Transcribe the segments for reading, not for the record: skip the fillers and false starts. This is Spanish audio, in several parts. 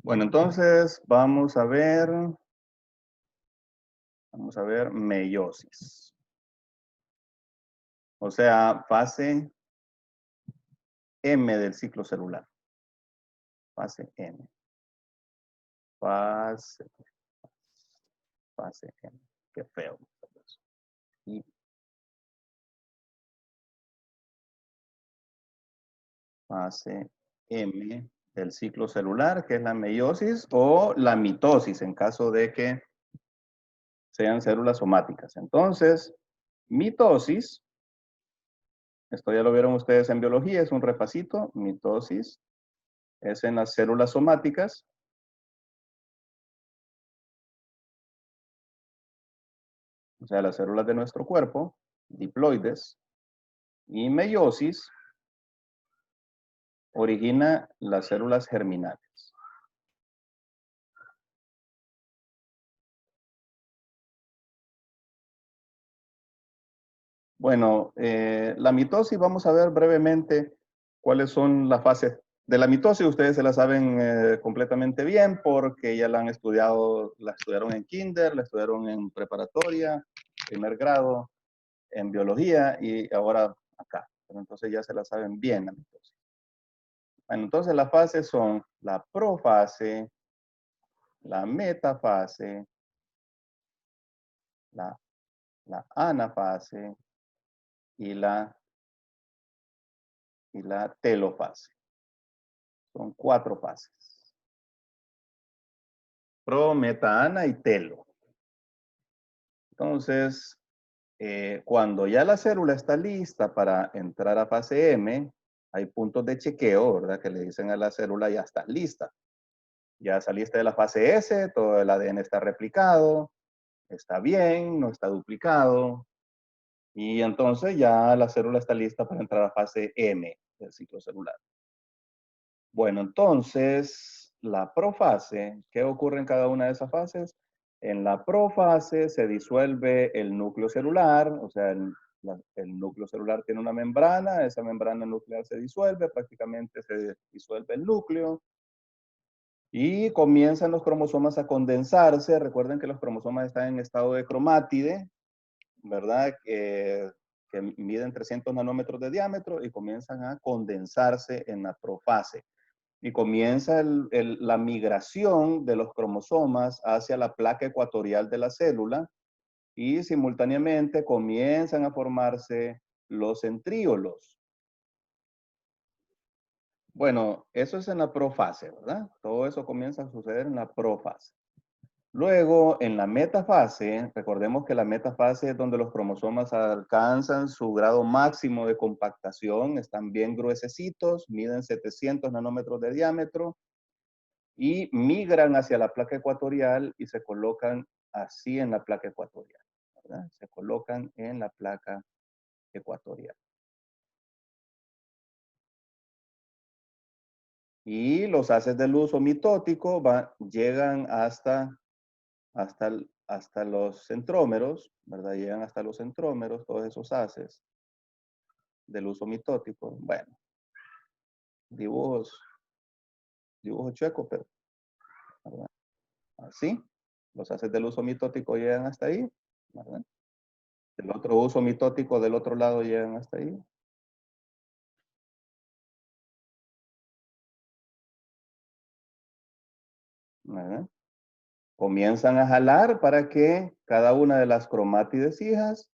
Bueno, entonces vamos a ver meiosis. O sea, fase M del ciclo celular. Fase M. Fase, fase M. Qué feo. Y fase M del ciclo celular, que es la meiosis o la mitosis en caso de que sean células somáticas. Entonces, mitosis, esto ya lo vieron ustedes en biología, es un repasito. Mitosis es en las células somáticas. O sea, las células de nuestro cuerpo, diploides, y meiosis origina las células germinales. Bueno, la mitosis, vamos a ver brevemente cuáles son las fases de la mitosis. Ustedes se la saben completamente bien porque ya la han estudiado, la estudiaron en kinder, la estudiaron en preparatoria, primer grado, en biología y ahora acá. Pero entonces ya se la saben bien la mitosis. Bueno, entonces las fases son la profase, la metafase, la, la anafase y la telofase. Son 4 fases. Pro, meta, ana y telo. Entonces, cuando ya la célula está lista para entrar a fase M, hay puntos de chequeo, ¿verdad? Que le dicen a la célula, ya está lista. Ya saliste de la fase S, todo el ADN está replicado, está bien, no está duplicado. Y entonces ya la célula está lista para entrar a fase M del ciclo celular. Bueno, entonces, la profase, ¿qué ocurre en cada una de esas fases? En la profase se disuelve el núcleo celular, o sea, el núcleo celular tiene una membrana, esa membrana nuclear se disuelve, prácticamente se disuelve el núcleo y comienzan los cromosomas a condensarse. Recuerden que los cromosomas están en estado de cromátide, ¿verdad? Que miden 300 nanómetros de diámetro y comienzan a condensarse en la profase. Y comienza la migración de los cromosomas hacia la placa ecuatorial de la célula y simultáneamente comienzan a formarse los centríolos. Bueno, eso es en la profase, ¿verdad? Todo eso comienza a suceder en la profase. Luego, en la metafase, recordemos que la metafase es donde los cromosomas alcanzan su grado máximo de compactación, están bien gruesecitos, miden 700 nanómetros de diámetro y migran hacia la placa ecuatorial y se colocan así en la placa ecuatorial, ¿verdad? Se colocan en la placa ecuatorial. Y los haces de luz o mitótico llegan hasta los centrómeros, ¿verdad? Llegan hasta los centrómeros, todos esos haces del uso mitótico. Bueno, dibujos, dibujos chuecos, pero, ¿verdad? Así, los haces del uso mitótico llegan hasta ahí, ¿verdad? El otro uso mitótico del otro lado llegan hasta ahí. ¿Verdad? Comienzan a jalar para que cada una de las cromátides hijas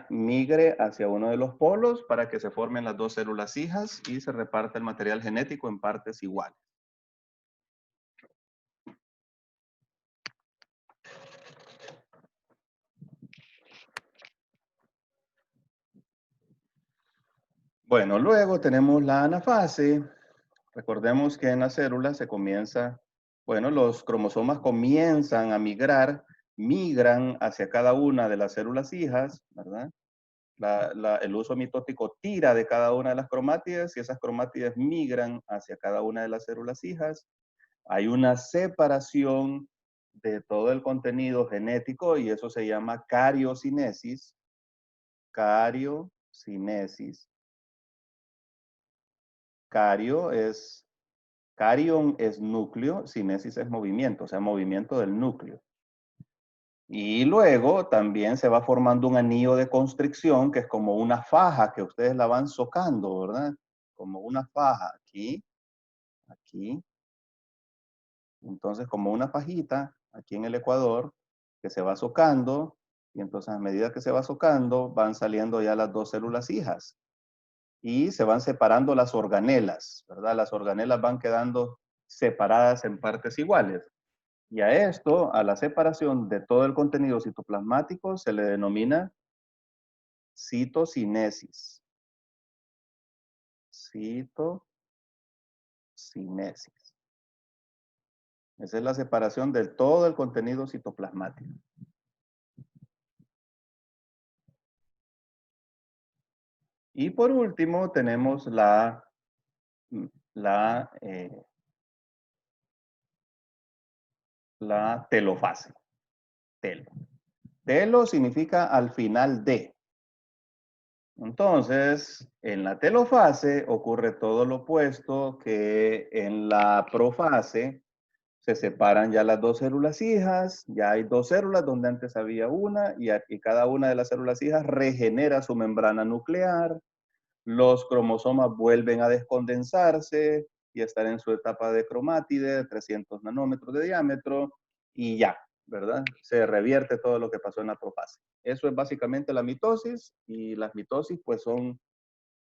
migre hacia uno de los polos para que se formen las dos células hijas y se reparta el material genético en partes iguales. Bueno, luego tenemos la anafase. Recordemos que en la célula bueno, los cromosomas comienzan a migran hacia cada una de las células hijas, ¿verdad? El uso mitótico tira de cada una de las cromátides y esas cromátides migran hacia cada una de las células hijas. Hay una separación de todo el contenido genético y eso se llama cariocinesis. Cariocinesis. Cario es Carión es núcleo, cinesis es movimiento, o sea, movimiento del núcleo. Y luego también se va formando un anillo de constricción, que es como una faja que ustedes la van socando, ¿verdad? Como una faja aquí, aquí. Entonces, como una fajita aquí en el ecuador, que se va socando, y entonces a medida que se va socando, van saliendo ya las dos células hijas y se van separando las organelas, ¿verdad? Las organelas van quedando separadas en partes iguales. Y a esto, a la separación de todo el contenido citoplasmático, se le denomina citocinesis. Citocinesis. Esa es la separación de todo el contenido citoplasmático. Y por último, tenemos la, eh, la telofase. Telo. Telo significa al final de. Entonces, en la telofase ocurre todo lo opuesto que en la profase. Se separan ya las dos células hijas, ya hay dos células donde antes había una y cada una de las células hijas regenera su membrana nuclear, los cromosomas vuelven a descondensarse y estar en su etapa de cromátide de 300 nanómetros de diámetro y ya, ¿verdad? Se revierte todo lo que pasó en la profase. Eso es básicamente la mitosis y las mitosis pues son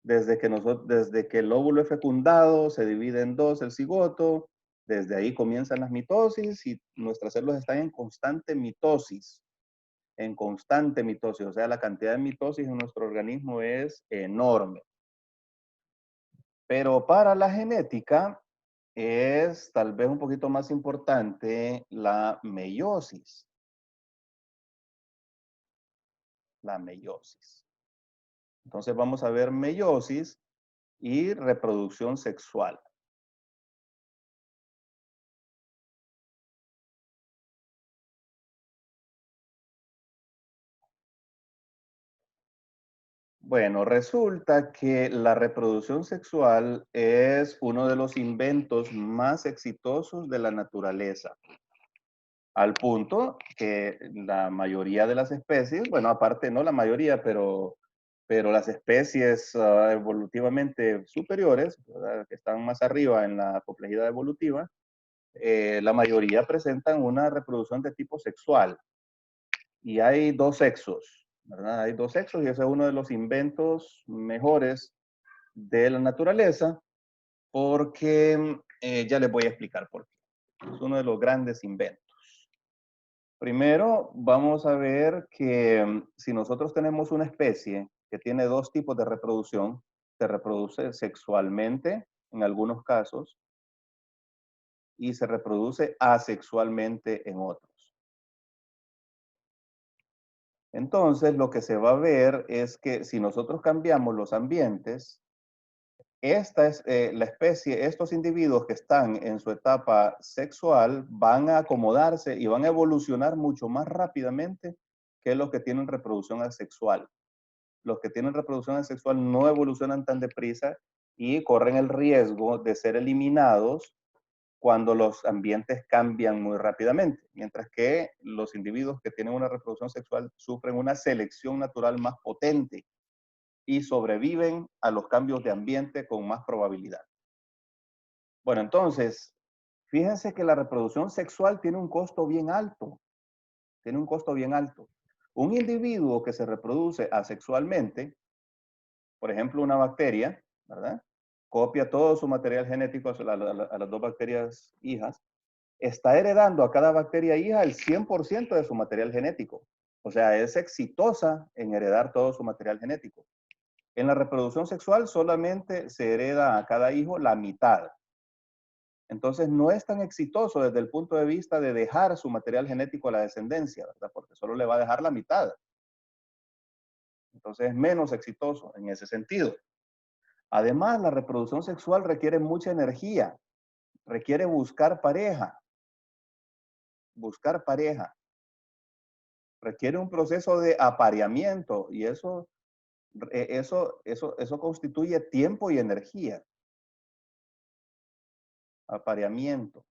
desde que el óvulo es fecundado, se divide en dos el cigoto, desde ahí comienzan las mitosis y nuestras células están en constante mitosis, o sea, la cantidad de mitosis en nuestro organismo es enorme. Pero para la genética es tal vez un poquito más importante la meiosis. La meiosis. Entonces vamos a ver meiosis y reproducción sexual. Bueno, resulta que la reproducción sexual es uno de los inventos más exitosos de la naturaleza, al punto que la mayoría de las especies, bueno, aparte no la mayoría, pero las especies evolutivamente superiores, ¿verdad? Que están más arriba en la complejidad evolutiva, la mayoría presentan una reproducción de tipo sexual. Y hay dos sexos, ¿verdad? Hay dos sexos y ese es uno de los inventos mejores de la naturaleza porque ya les voy a explicar por qué. Es uno de los grandes inventos. Primero, vamos a ver que si nosotros tenemos una especie que tiene dos tipos de reproducción, se reproduce sexualmente en algunos casos y se reproduce asexualmente en otros. Entonces, lo que se va a ver es que si nosotros cambiamos los ambientes, esta es la especie, estos individuos que están en su etapa sexual van a acomodarse y van a evolucionar mucho más rápidamente que los que tienen reproducción asexual. Los que tienen reproducción asexual no evolucionan tan deprisa y corren el riesgo de ser eliminados cuando los ambientes cambian muy rápidamente, mientras que los individuos que tienen una reproducción sexual sufren una selección natural más potente y sobreviven a los cambios de ambiente con más probabilidad. Bueno, entonces, fíjense que la reproducción sexual tiene un costo bien alto, tiene un costo bien alto. Un individuo que se reproduce asexualmente, por ejemplo, una bacteria, ¿verdad? Copia todo su material genético a las dos bacterias hijas, está heredando a cada bacteria hija el 100% de su material genético. O sea, es exitosa en heredar todo su material genético. En la reproducción sexual solamente se hereda a cada hijo la mitad. Entonces no es tan exitoso desde el punto de vista de dejar su material genético a la descendencia, ¿verdad? Porque solo le va a dejar la mitad. Entonces es menos exitoso en ese sentido. Además, la reproducción sexual requiere mucha energía, requiere buscar pareja, requiere un proceso de apareamiento y eso constituye tiempo y energía. Apareamiento.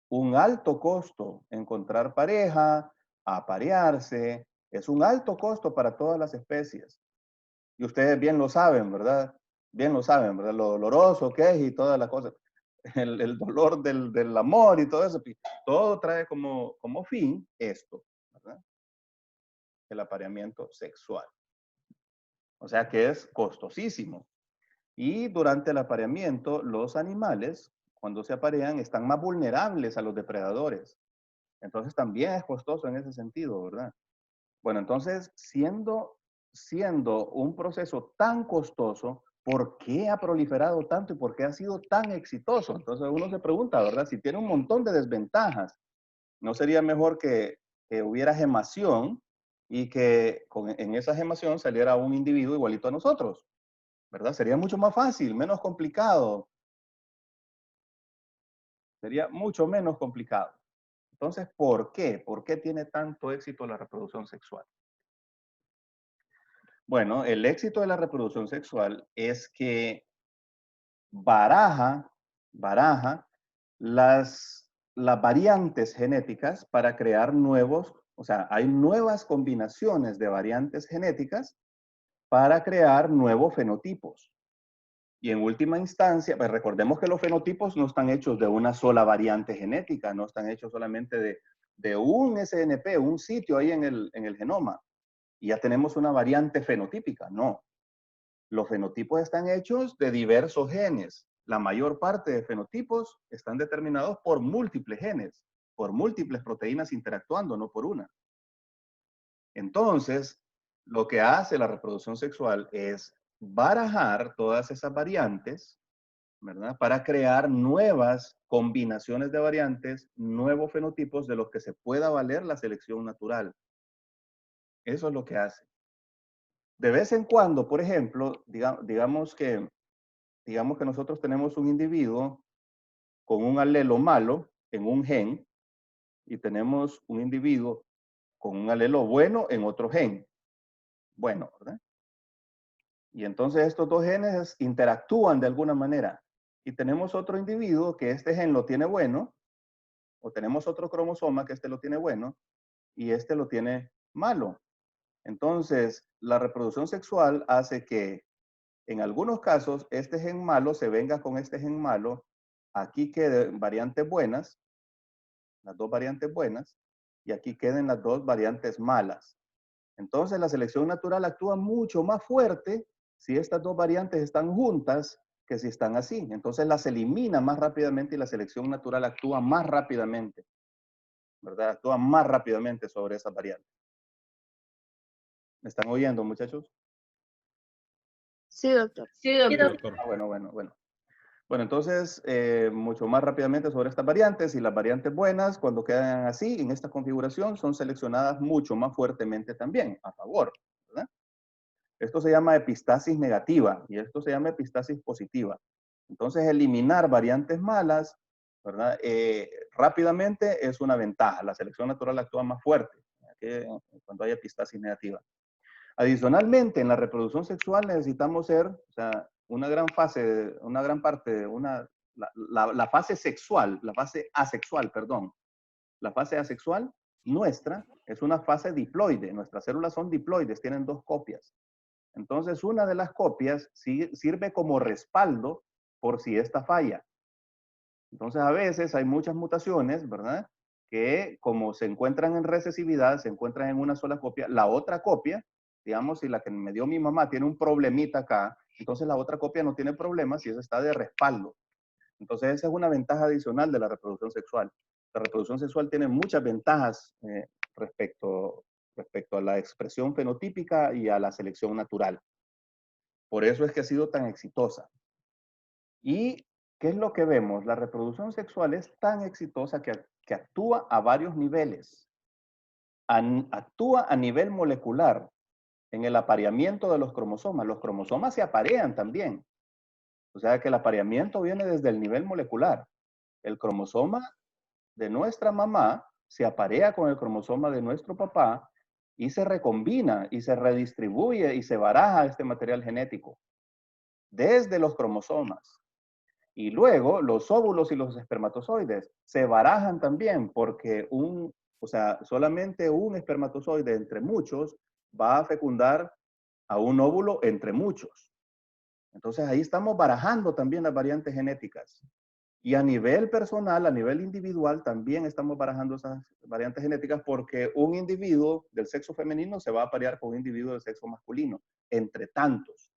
Un alto costo encontrar pareja, aparearse, es un alto costo para todas las especies. Y ustedes bien lo saben, ¿verdad? Bien lo saben, ¿verdad? Lo doloroso que es y todas las cosas. El dolor del amor y todo eso. Todo trae como fin esto, ¿verdad? El apareamiento sexual. O sea que es costosísimo. Y durante el apareamiento, los animales, cuando se aparean, están más vulnerables a los depredadores. Entonces también es costoso en ese sentido, ¿verdad? Bueno, entonces, siendo un proceso tan costoso, ¿por qué ha proliferado tanto y por qué ha sido tan exitoso? Entonces uno se pregunta, ¿verdad? Si tiene un montón de desventajas, ¿no sería mejor que hubiera gemación y que en esa gemación saliera un individuo igualito a nosotros? ¿Verdad? Sería mucho más fácil, menos complicado. Sería mucho menos complicado. Entonces, ¿por qué? ¿Por qué tiene tanto éxito la reproducción sexual? Bueno, el éxito de la reproducción sexual es que baraja las variantes genéticas para crear nuevos, o sea, hay nuevas combinaciones de variantes genéticas para crear nuevos fenotipos. Y en última instancia, pues recordemos que los fenotipos no están hechos de una sola variante genética, no están hechos solamente de un SNP, un sitio ahí en el genoma, y ya tenemos una variante fenotípica. No, los fenotipos están hechos de diversos genes. La mayor parte de fenotipos están determinados por múltiples genes, por múltiples proteínas interactuando, no por una. Entonces, lo que hace la reproducción sexual es barajar todas esas variantes, ¿verdad? Para crear nuevas combinaciones de variantes, nuevos fenotipos de los que se pueda valer la selección natural. Eso es lo que hace. De vez en cuando, por ejemplo, digamos que nosotros tenemos un individuo con un alelo malo en un gen y tenemos un individuo con un alelo bueno en otro gen. Bueno, ¿verdad? Y entonces estos dos genes interactúan de alguna manera. Y tenemos otro individuo que este gen lo tiene bueno, o tenemos otro cromosoma que este lo tiene bueno y este lo tiene malo. Entonces, la reproducción sexual hace que en algunos casos este gen malo se venga con este gen malo, aquí queden variantes buenas, las dos variantes buenas, y aquí queden las dos variantes malas. Entonces, la selección natural actúa mucho más fuerte si estas dos variantes están juntas que si están así. Entonces, las elimina más rápidamente y la selección natural actúa más rápidamente, ¿verdad? Actúa más rápidamente sobre esas variantes. ¿Me están oyendo, muchachos? Sí, doctor. Sí, doctor. Bueno. Bueno, entonces, mucho más rápidamente sobre estas variantes y las variantes buenas, cuando quedan así, en esta configuración, son seleccionadas mucho más fuertemente también, a favor, ¿verdad? Esto se llama epistasis negativa y esto se llama epistasis positiva. Entonces, eliminar variantes malas, ¿verdad? Rápidamente es una ventaja. La selección natural actúa más fuerte cuando hay epistasis negativa. Adicionalmente, en la reproducción sexual necesitamos ser, o sea, una gran parte, la fase sexual, la fase asexual, perdón. La fase asexual nuestra es una fase diploide. Nuestras células son diploides, tienen dos copias. Entonces, una de las copias sirve como respaldo por si esta falla. Entonces, a veces hay muchas mutaciones, ¿verdad? Que como se encuentran en recesividad, se encuentran en una sola copia, la otra copia, digamos, si la que me dio mi mamá tiene un problemita acá, entonces la otra copia no tiene problema si esa está de respaldo. Entonces, esa es una ventaja adicional de la reproducción sexual. La reproducción sexual tiene muchas ventajas respecto a la expresión fenotípica y a la selección natural. Por eso es que ha sido tan exitosa. ¿Y qué es lo que vemos? La reproducción sexual es tan exitosa que actúa a varios niveles. Actúa a nivel molecular en el apareamiento de los cromosomas. Los cromosomas se aparean también. O sea que el apareamiento viene desde el nivel molecular. El cromosoma de nuestra mamá se aparea con el cromosoma de nuestro papá y se recombina y se redistribuye y se baraja este material genético desde los cromosomas. Y luego los óvulos y los espermatozoides se barajan también porque o sea, solamente un espermatozoide entre muchos va a fecundar a un óvulo entre muchos. Entonces ahí estamos barajando también las variantes genéticas. Y a nivel personal, a nivel individual, también estamos barajando esas variantes genéticas porque un individuo del sexo femenino se va a parear con un individuo del sexo masculino, entre tantos.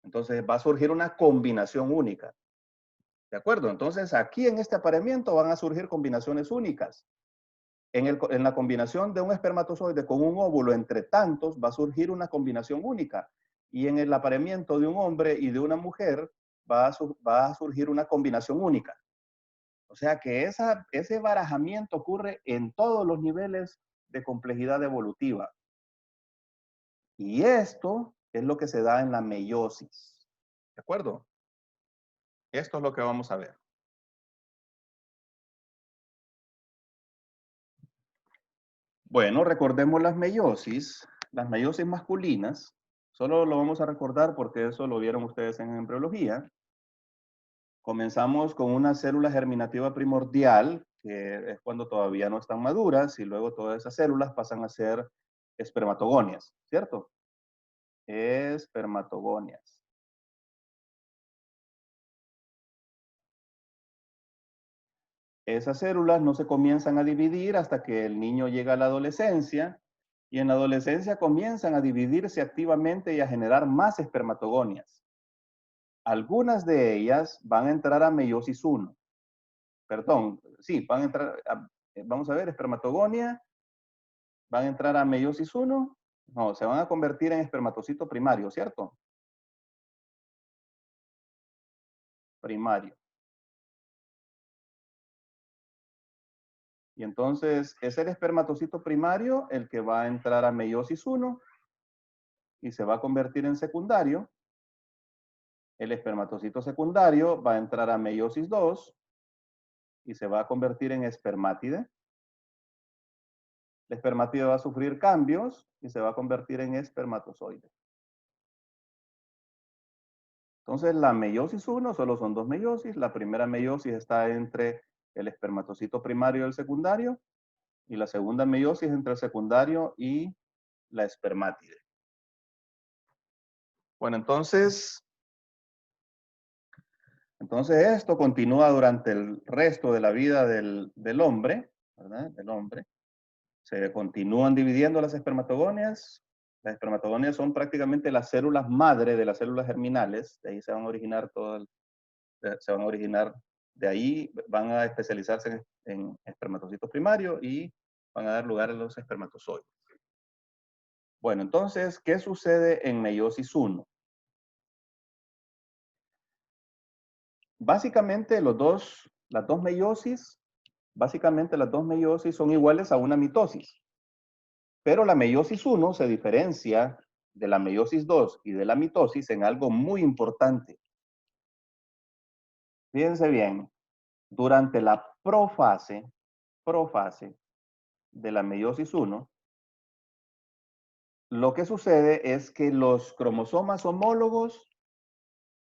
Entonces va a surgir una combinación única. ¿De acuerdo? Entonces aquí en este apareamiento van a surgir combinaciones únicas. En la combinación de un espermatozoide con un óvulo entre tantos va a surgir una combinación única. Y en el apareamiento de un hombre y de una mujer va a surgir una combinación única. O sea que ese barajamiento ocurre en todos los niveles de complejidad evolutiva. Y esto es lo que se da en la meiosis. ¿De acuerdo? Esto es lo que vamos a ver. Bueno, recordemos las meiosis masculinas. Solo lo vamos a recordar porque eso lo vieron ustedes en embriología. Comenzamos con una célula germinativa primordial, que es cuando todavía no están maduras, y luego todas esas células pasan a ser espermatogonias, ¿cierto? Espermatogonias. Esas células no se comienzan a dividir hasta que el niño llega a la adolescencia, y en la adolescencia comienzan a dividirse activamente y a generar más espermatogonias. Algunas de ellas van a entrar a meiosis 1. Perdón, sí, van a entrar, vamos a ver, espermatogonia, van a entrar a meiosis 1. No, se van a convertir en espermatocito primario, ¿cierto? Primario. Y entonces es el espermatocito primario el que va a entrar a meiosis 1 y se va a convertir en secundario. El espermatocito secundario va a entrar a meiosis 2 y se va a convertir en espermátide. El espermátide va a sufrir cambios y se va a convertir en espermatozoide. Entonces, la meiosis 1 solo son dos meiosis. La primera meiosis está entre el espermatocito primario y el secundario. Y la segunda meiosis entre el secundario y la espermátide. Bueno, entonces esto continúa durante el resto de la vida del hombre, ¿verdad? Del hombre. Se continúan dividiendo las espermatogonias. Las espermatogonias son prácticamente las células madre de las células germinales. De ahí se van a originar de ahí van a especializarse en espermatocitos primarios y van a dar lugar a los espermatozoides. Bueno, entonces, ¿qué sucede en meiosis 1? Básicamente las dos meiosis son iguales a una mitosis. Pero la meiosis 1 se diferencia de la meiosis 2 y de la mitosis en algo muy importante. Fíjense bien, durante la profase de la meiosis 1, lo que sucede es que los cromosomas homólogos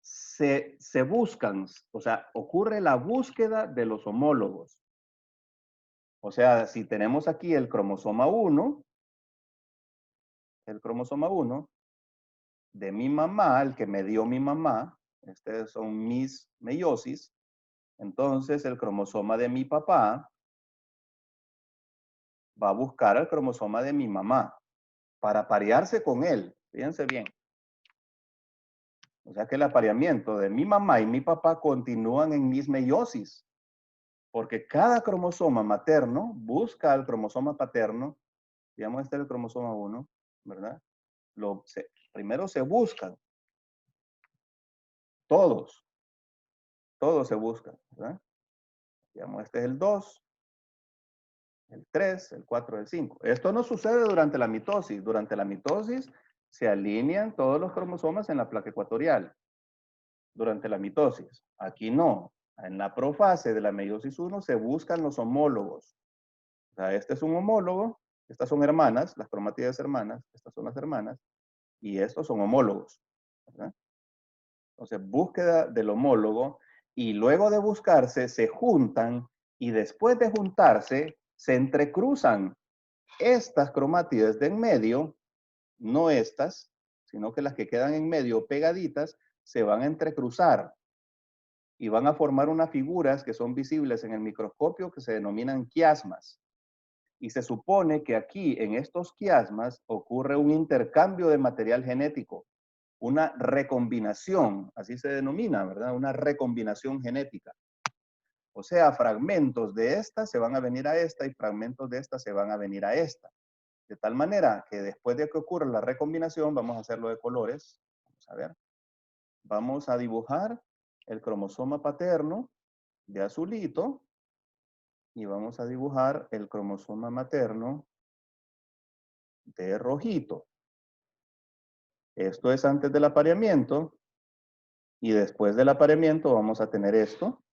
se buscan, o sea, ocurre la búsqueda de los homólogos. O sea, si tenemos aquí el cromosoma 1 de mi mamá, el que me dio mi mamá, estos son mis meiosis, entonces el cromosoma de mi papá va a buscar al cromosoma de mi mamá para parearse con él. Fíjense bien. O sea que el apareamiento de mi mamá y mi papá continúan en mis meiosis, porque cada cromosoma materno busca al cromosoma paterno. Digamos, este es el cromosoma 1, ¿verdad? Primero se buscan. Todos se buscan, ¿verdad? Digamos, este es el 2, el 3, el 4, el 5. Esto no sucede durante la mitosis. Durante la mitosis se alinean todos los cromosomas en la placa ecuatorial. Durante la mitosis. Aquí no. En la profase de la meiosis 1 se buscan los homólogos. O sea, este es un homólogo, estas son hermanas, las cromátidas hermanas, estas son las hermanas, y estos son homólogos, ¿verdad? Entonces, búsqueda del homólogo, y luego de buscarse se juntan y después de juntarse se entrecruzan. Estas cromátides de en medio, no estas, sino que las que quedan en medio pegaditas, se van a entrecruzar y van a formar unas figuras que son visibles en el microscopio que se denominan quiasmas. Y se supone que aquí, en estos quiasmas, ocurre un intercambio de material genético, una recombinación, así se denomina, ¿verdad? Una recombinación genética. O sea, fragmentos de esta se van a venir a esta y fragmentos de esta se van a venir a esta. De tal manera que después de que ocurra la recombinación, vamos a hacerlo de colores. Vamos a ver. Vamos a dibujar el cromosoma paterno de azulito y vamos a dibujar el cromosoma materno de rojito. Esto es antes del apareamiento y después del apareamiento vamos a tener esto.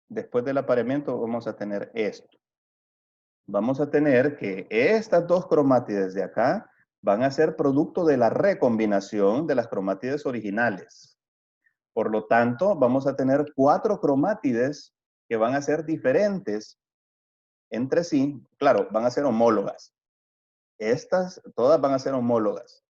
Después del apareamiento vamos a tener esto. Vamos a tener que estas dos cromátides de acá van a ser producto de la recombinación de las cromátides originales. Por lo tanto, vamos a tener 4 cromátides que van a ser diferentes entre sí. Claro, van a ser homólogas. Estas todas van a ser homólogas,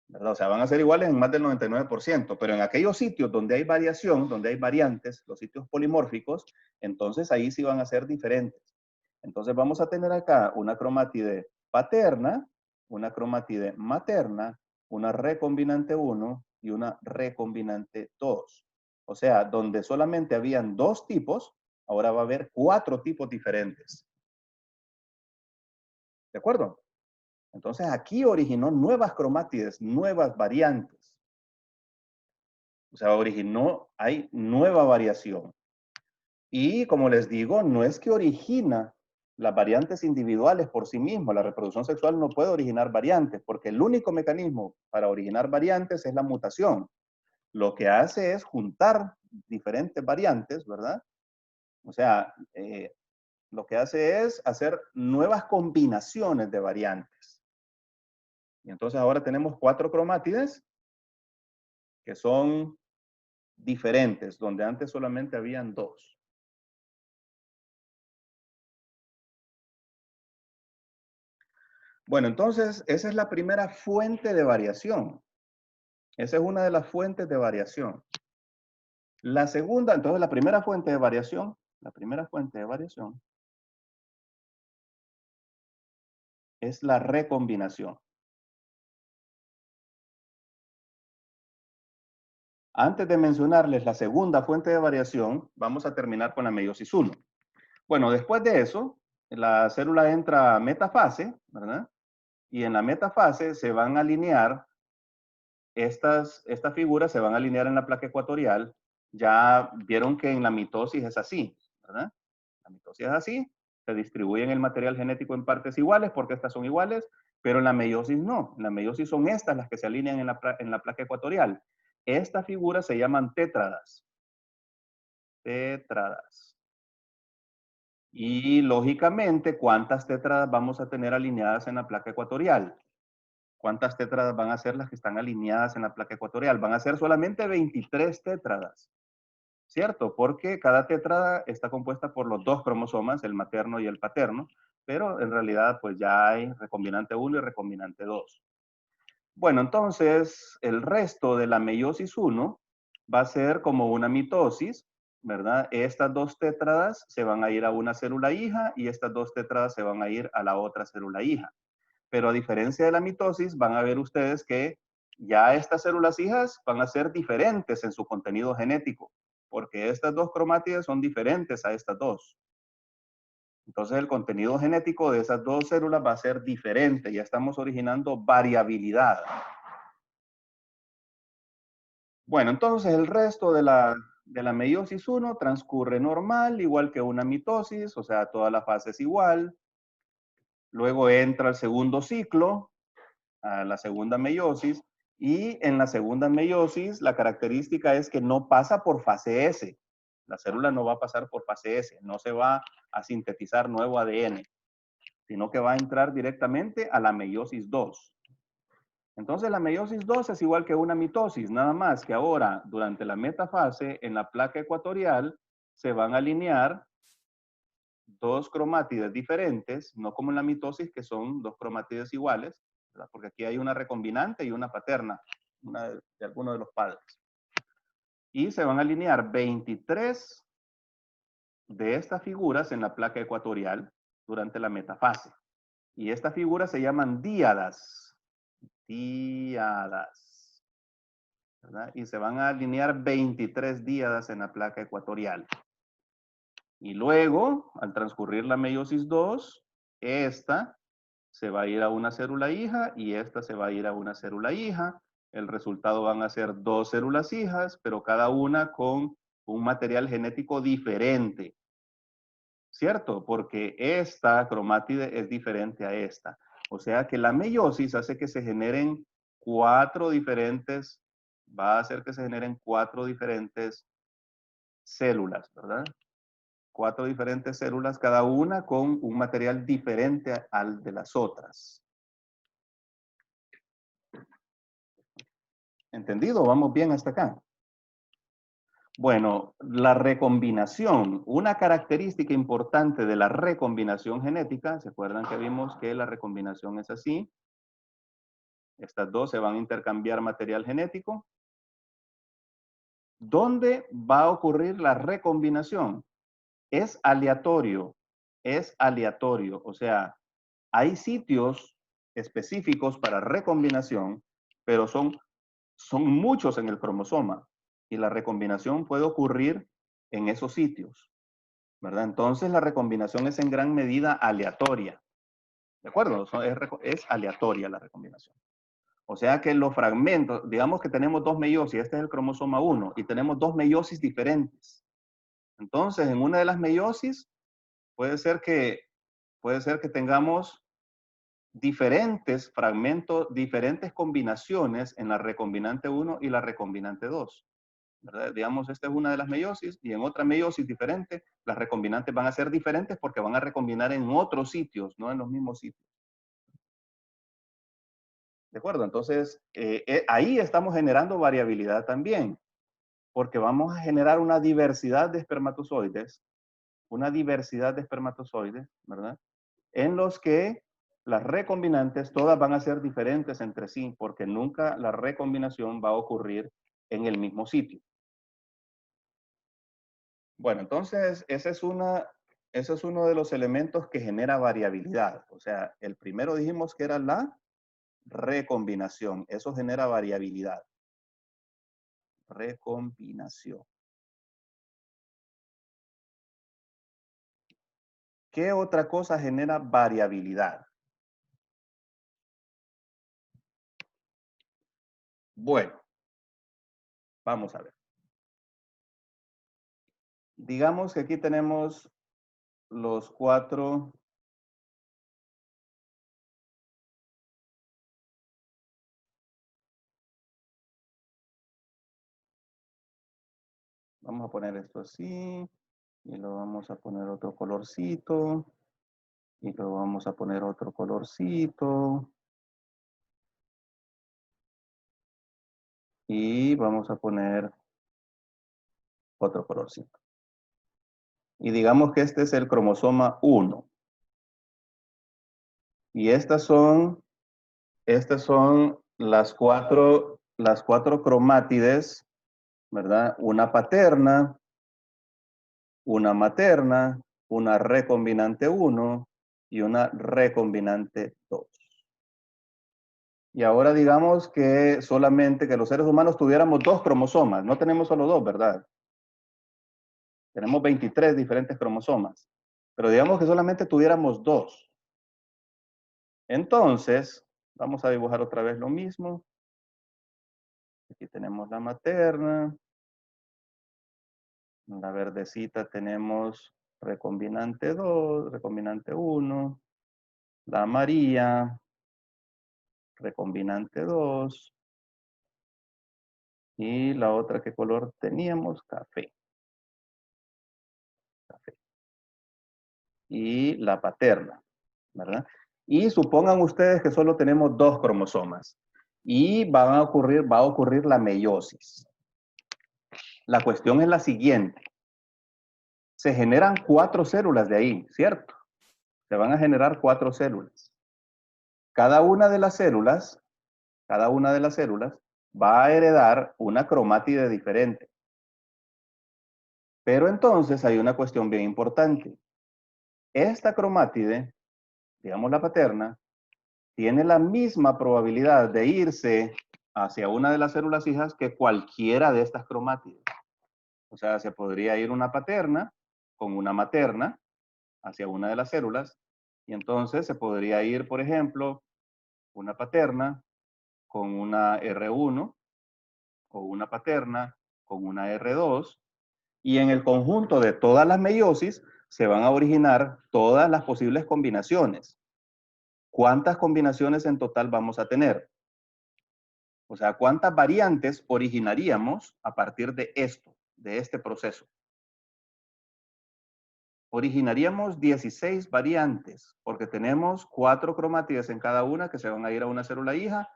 ¿verdad? O sea, van a ser iguales en más del 99%, pero en aquellos sitios donde hay variación, donde hay variantes, los sitios polimórficos, entonces ahí sí van a ser diferentes. Entonces vamos a tener acá una cromátide paterna, una cromátide materna, una recombinante 1 y una recombinante 2. O sea, donde solamente habían 2 tipos, ahora va a haber 4 tipos diferentes. ¿De acuerdo? Entonces aquí originó nuevas cromátides, nuevas variantes. O sea, hay nueva variación. Y como les digo, no es que origina las variantes individuales por sí mismo. La reproducción sexual no puede originar variantes, porque el único mecanismo para originar variantes es la mutación. Lo que hace es juntar diferentes variantes, ¿verdad? O sea, lo que hace es hacer nuevas combinaciones de variantes. Y entonces ahora tenemos 4 cromátides que son diferentes, donde antes solamente habían 2. Bueno, entonces esa es la primera fuente de variación. Esa es una de las fuentes de variación. La segunda, entonces la primera fuente de variación es la recombinación. Antes de mencionarles la segunda fuente de variación, vamos a terminar con la meiosis 1. Bueno, después de eso, la célula entra a metafase, ¿verdad? Y en la metafase se van a alinear estas figuras, se van a alinear en la placa ecuatorial. Ya vieron que en la mitosis es así, ¿verdad? La mitosis es así, se distribuyen el material genético en partes iguales porque estas son iguales, pero en la meiosis no. En la meiosis son estas las que se alinean en la placa ecuatorial. Estas figuras se llaman tétradas. Tétradas. Y lógicamente, ¿cuántas tétradas vamos a tener alineadas en la placa ecuatorial? ¿Cuántas tétradas van a ser las que están alineadas en la placa ecuatorial? Van a ser solamente 23 tétradas, ¿cierto? Porque cada tétrada está compuesta por los 2 cromosomas, el materno y el paterno, pero en realidad pues ya hay recombinante 1 y recombinante 2. Bueno, entonces el resto de la meiosis 1 va a ser como una mitosis, ¿verdad? Estas 2 tétradas se van a ir a una célula hija y estas 2 tétradas se van a ir a la otra célula hija. Pero a diferencia de la mitosis, van a ver ustedes que ya estas células hijas van a ser diferentes en su contenido genético, porque estas 2 cromátides son diferentes a estas 2. Entonces el contenido genético de esas 2 células va a ser diferente. Ya estamos originando variabilidad. Bueno, entonces el resto de la meiosis 1 transcurre normal, igual que una mitosis, o sea, toda la fase es igual. luego entra el segundo ciclo, a la segunda meiosis, y en la segunda meiosis la característica es que no pasa por fase S. La célula no va a pasar por fase S, no se va a sintetizar nuevo ADN, sino que va a entrar directamente a la meiosis 2. Entonces la meiosis 2 es igual que una mitosis, nada más que ahora durante la metafase en la placa ecuatorial se van a alinear dos cromátides diferentes, no como en la mitosis que son dos cromátides iguales, ¿verdad? Porque aquí hay una recombinante y una paterna, una de alguno de los padres. Y se van a alinear 23 de estas figuras en la placa ecuatorial durante la metafase. Y estas figuras se llaman díadas. Díadas. ¿Verdad? Y se van a alinear 23 díadas en la placa ecuatorial. Y luego, al transcurrir la meiosis 2, esta se va a ir a una célula hija y esta se va a ir a una célula hija. El resultado van a ser dos células hijas, pero cada una con un material genético diferente. ¿Cierto? Porque esta cromátide es diferente a esta. O sea que la meiosis hace que se generen va a hacer que se generen 4 diferentes células, ¿verdad? 4 diferentes células, cada una con un material diferente al de las otras. ¿Entendido? ¿Vamos bien hasta acá? Bueno, la recombinación, una característica importante de la recombinación genética, ¿se acuerdan que vimos que la recombinación es así? Estas dos se van a intercambiar material genético. ¿Dónde va a ocurrir la recombinación? Es aleatorio, o sea, hay sitios específicos para recombinación, pero son muchos en el cromosoma y la recombinación puede ocurrir en esos sitios, ¿verdad? Entonces la recombinación es en gran medida aleatoria, ¿de acuerdo? Es aleatoria la recombinación. O sea que los fragmentos, digamos que tenemos dos meiosis, este es el cromosoma 1, y tenemos dos meiosis diferentes. Entonces, en una de las meiosis puede ser que tengamos diferentes fragmentos, diferentes combinaciones en la recombinante 1 y la recombinante 2. ¿Verdad? Digamos, esta es una de las meiosis y en otra meiosis diferente, las recombinantes van a ser diferentes porque van a recombinar en otros sitios, no en los mismos sitios. ¿De acuerdo? Entonces, ahí estamos generando variabilidad también, porque vamos a generar una diversidad de espermatozoides, ¿verdad? En los que las recombinantes todas van a ser diferentes entre sí, porque nunca la recombinación va a ocurrir en el mismo sitio. Bueno, entonces ese es uno de los elementos que genera variabilidad. O sea, el primero dijimos que era la recombinación. Eso genera variabilidad. Recombinación. ¿Qué otra cosa genera variabilidad? Bueno, vamos a ver. Digamos que aquí tenemos los 4. Vamos a poner esto así. Y lo vamos a poner otro colorcito. Y lo vamos a poner otro colorcito. Y vamos a poner otro colorcito. Y digamos que este es el cromosoma 1. Y estas son las cuatro cromátides, ¿verdad? Una paterna, una materna, una recombinante 1 y una recombinante 2. Y ahora digamos que solamente que los seres humanos tuviéramos 2 cromosomas. No tenemos solo 2, ¿verdad? Tenemos 23 diferentes cromosomas. Pero digamos que solamente tuviéramos 2. Entonces, vamos a dibujar otra vez lo mismo. Aquí tenemos la materna. En la verdecita tenemos recombinante 2, recombinante 1. la María, recombinante 2, y la otra, ¿qué color teníamos? Café. Café. Y la paterna, ¿verdad? Y supongan ustedes que solo tenemos 2 cromosomas y va a ocurrir la meiosis. La cuestión es la siguiente. Se generan 4 células de ahí, ¿cierto? Se van a generar 4 células. Cada una de las células va a heredar una cromátide diferente. Pero entonces hay una cuestión bien importante. Esta cromátide, digamos la paterna, tiene la misma probabilidad de irse hacia una de las células hijas que cualquiera de estas cromátides. O sea, se podría ir una paterna con una materna hacia una de las células y entonces se podría ir, por ejemplo, una paterna con una R1 o una paterna con una R2 y en el conjunto de todas las meiosis se van a originar todas las posibles combinaciones. ¿Cuántas combinaciones en total vamos a tener? O sea, ¿cuántas variantes originaríamos a partir de esto, de este proceso? Originaríamos 16 variantes, porque tenemos 4 cromátides en cada una que se van a ir a una célula hija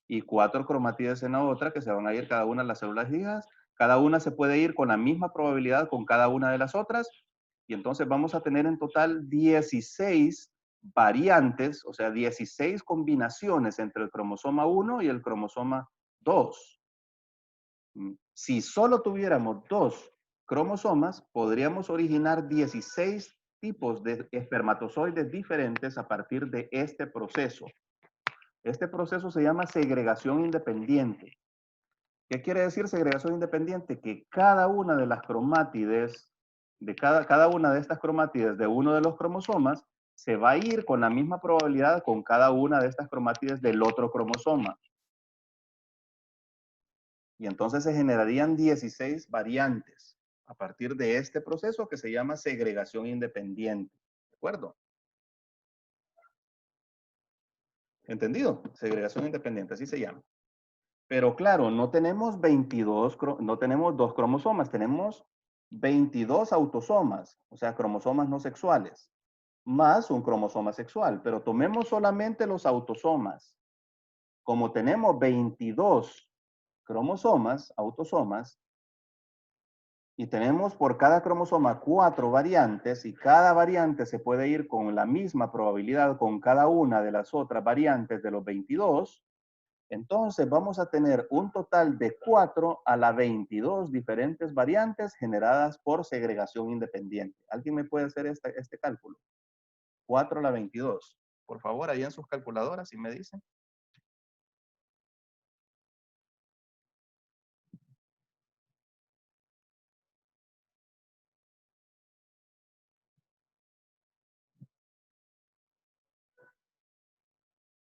y 4 cromátides en la otra que se van a ir cada una a las células hijas. Cada una se puede ir con la misma probabilidad con cada una de las otras y entonces vamos a tener en total 16 variantes, o sea, 16 combinaciones entre el cromosoma 1 y el cromosoma 2. Si solo tuviéramos 2 cromosomas, podríamos originar 16 tipos de espermatozoides diferentes a partir de este proceso. Este proceso se llama segregación independiente. ¿Qué quiere decir segregación independiente? Que cada una de las cromátides, de cada una de estas cromátides de uno de los cromosomas, se va a ir con la misma probabilidad con cada una de estas cromátides del otro cromosoma. Y entonces se generarían 16 variantes a partir de este proceso que se llama segregación independiente. ¿De acuerdo? ¿Entendido? Segregación independiente, así se llama. Pero claro, no tenemos 2 cromosomas, tenemos 22 autosomas, o sea, cromosomas no sexuales, más un cromosoma sexual. Pero tomemos solamente los autosomas. Como tenemos 22 autosomas, y tenemos por cada cromosoma 4 variantes y cada variante se puede ir con la misma probabilidad con cada una de las otras variantes de los 22, entonces vamos a tener un total de 4 a la 22 diferentes variantes generadas por segregación independiente. ¿Alguien me puede hacer este cálculo? 4 a la 22. Por favor, ahí en sus calculadoras, si me dicen.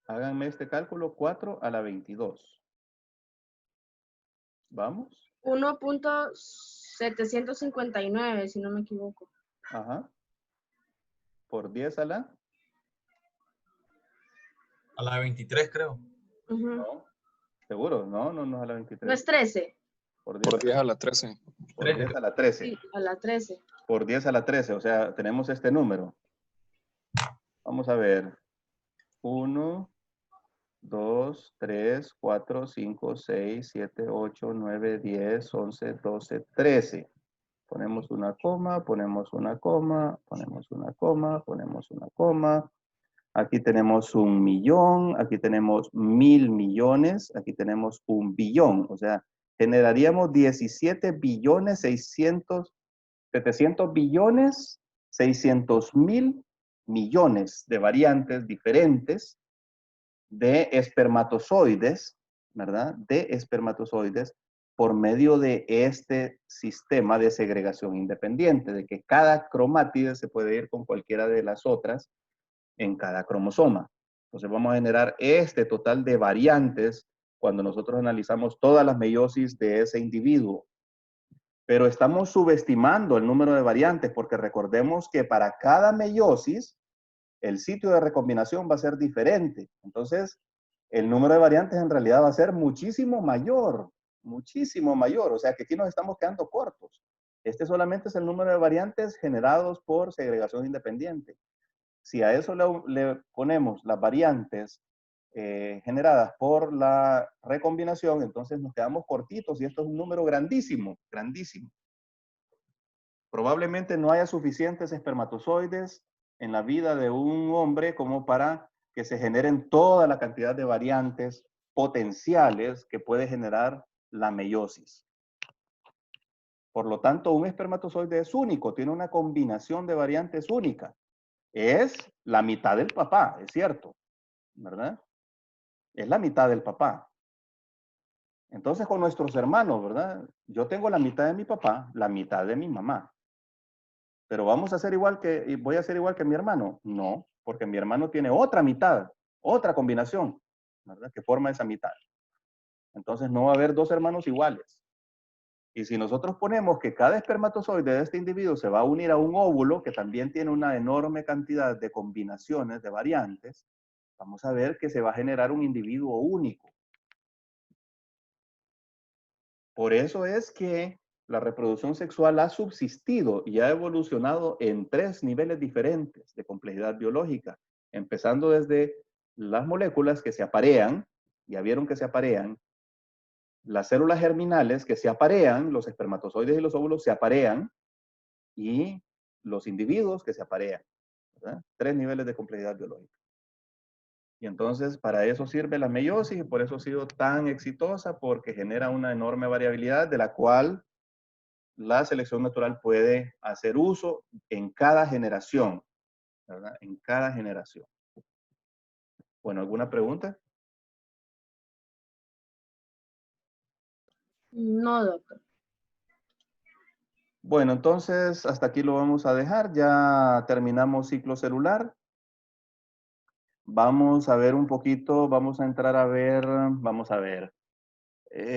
Háganme este cálculo, 4 a la 22. ¿Vamos? 1.759, si no me equivoco. Ajá. Por 10 a la... A la 23, creo. No. ¿Seguro? No, no, no es a la 23. ¿No es 13? Por Por 10 a la 13. Por 10 a la 13. Sí, a la 13. Por 10 a la 13, o sea, tenemos este número. Vamos a ver. 1, 2, 3, 4, 5, 6, 7, 8, 9, 10, 11, 12, 13. Ponemos una coma, ponemos una coma, ponemos una coma, ponemos una coma. Aquí tenemos 1 millón, aquí tenemos 1000 millones, aquí tenemos 1 billón. O sea, generaríamos 17 billones 700 billones 600.000 millones de variantes diferentes de espermatozoides, ¿verdad? De espermatozoides por medio de este sistema de segregación independiente, de que cada cromátide se puede ir con cualquiera de las otras en cada cromosoma. Entonces vamos a generar este total de variantes cuando nosotros analizamos todas las meiosis de ese individuo. Pero estamos subestimando el número de variantes porque recordemos que para cada meiosis el sitio de recombinación va a ser diferente. Entonces, el número de variantes en realidad va a ser muchísimo mayor, muchísimo mayor. O sea que aquí nos estamos quedando cortos. Este solamente es el número de variantes generados por segregación independiente. Si a eso le ponemos las variantes generadas por la recombinación, entonces nos quedamos cortitos y esto es un número grandísimo, grandísimo. Probablemente no haya suficientes espermatozoides en la vida de un hombre como para que se generen toda la cantidad de variantes potenciales que puede generar la meiosis. Por lo tanto, un espermatozoide es único, tiene una combinación de variantes única. Es la mitad del papá, es cierto, ¿verdad? Es la mitad del papá. Entonces, con nuestros hermanos, ¿verdad? Yo tengo la mitad de mi papá, la mitad de mi mamá. Pero vamos a hacer igual que, voy a hacer igual que mi hermano. No, porque mi hermano tiene otra mitad, otra combinación, ¿verdad? Que forma esa mitad. Entonces no va a haber dos hermanos iguales. Y si nosotros ponemos que cada espermatozoide de este individuo se va a unir a un óvulo, que también tiene una enorme cantidad de combinaciones, de variantes, vamos a ver que se va a generar un individuo único. Por eso es que la reproducción sexual ha subsistido y ha evolucionado en 3 niveles diferentes de complejidad biológica, empezando desde las moléculas que se aparean, ya vieron que se aparean, las células germinales que se aparean, los espermatozoides y los óvulos se aparean, y los individuos que se aparean, ¿verdad? 3 niveles de complejidad biológica. Y entonces para eso sirve la meiosis y por eso ha sido tan exitosa, porque genera una enorme variabilidad de la cual la selección natural puede hacer uso en cada generación, ¿verdad? En cada generación. Bueno, ¿alguna pregunta? No, doctor. Bueno, entonces hasta aquí lo vamos a dejar. Ya terminamos ciclo celular. Vamos a ver un poquito, vamos a entrar a ver, vamos a ver.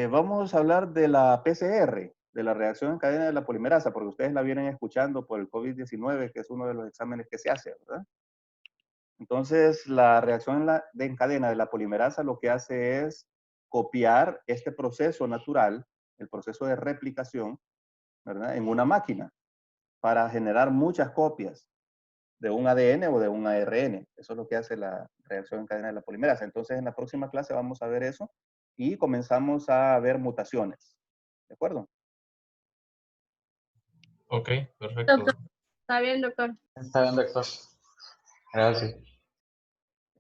Vamos a hablar de la PCR, de la reacción en cadena de la polimerasa, porque ustedes la vienen escuchando por el COVID-19, que es uno de los exámenes que se hace, ¿verdad? Entonces, la reacción en cadena de la polimerasa lo que hace es copiar este proceso natural, el proceso de replicación, ¿verdad? En una máquina para generar muchas copias de un ADN o de un ARN. Eso es lo que hace la reacción en cadena de la polimerasa. Entonces, en la próxima clase vamos a ver eso y comenzamos a ver mutaciones. ¿De acuerdo? Ok, perfecto. Doctor, está bien, doctor. Está bien, doctor. Gracias.